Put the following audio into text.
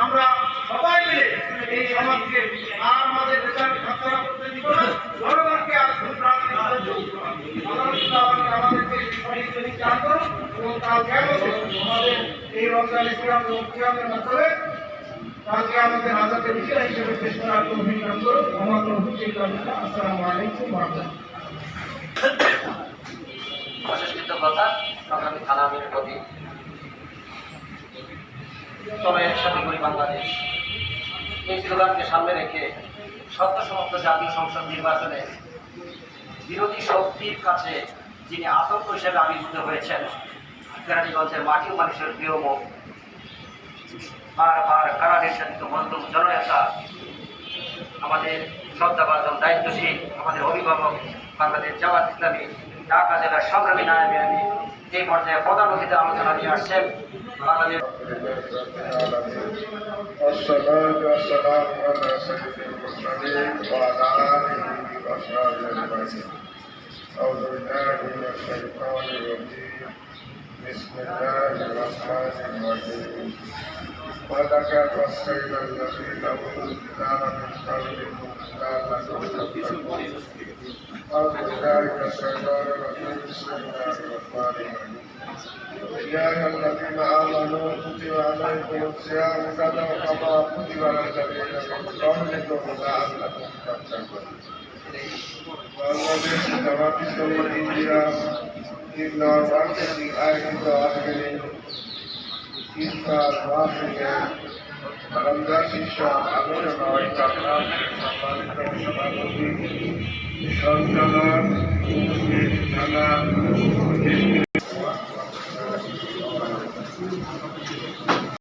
আমরা সবাই মিলে এই সমাজকে আর আমাদের দেশের ঘটনা করতে দিব না, জনগণকে আর আমাদেরকে চান করুন এবং কাল কেমন আমাদের এই রমজান ইসলাম রমজানের মাধ্যমে কালকে আমাদের আজাদের বিষয় হিসেবে পেশ করার তৌফিক দান করুন। আমার আসসালামু আলাইকুম ওয়া রাহমাতুল্লাহ। অশেষ কৃতজ্ঞতা সংগ্রামী থানা আমিরের প্রতি। তবে একসাথে করি বাংলাদেশ, এই স্লোগানকে সামনে রেখে সদ্য সমাপ্ত জাতীয় সংসদ নির্বাচনে বিরোধী শক্তির কাছে যিনি আতঙ্ক হিসেবে আবির্ভূত হয়েছেন, কেরানীগঞ্জের মাটি ও মানুষের প্রিয় মুখ, বারবার কারা নির্যাতিত বন্ধু জননেতা, আমাদের শ্রদ্ধাভাজন দায়িত্বশীল আমাদের অভিভাবক বাংলাদেশ জামাত ইসলামী ঢাকা জেলার সংগ্রামী নায়েবে আলী এই পর্যায়ে প্রধান অতিথি আলোচনা নিয়ে আসছেন বাংলাদেশ। بسم الله الرحمن الرحيم ولقد وصينا الذين اوتوا الكتاب من قبلكم لعلكم تتقون أعوذ بالله من الشيطان الرجيم بسم الله الرحمن الرحيم يا أيها الذين آمنوا كتب عليكم الصيام كما كتب على الذين من قبلكم لعلكم تتقون والذين تبعتم الإنجيل إن ربك آية آخر إذكار واحد رمضان الشهر علينا وإتقام سبحانه وتعالى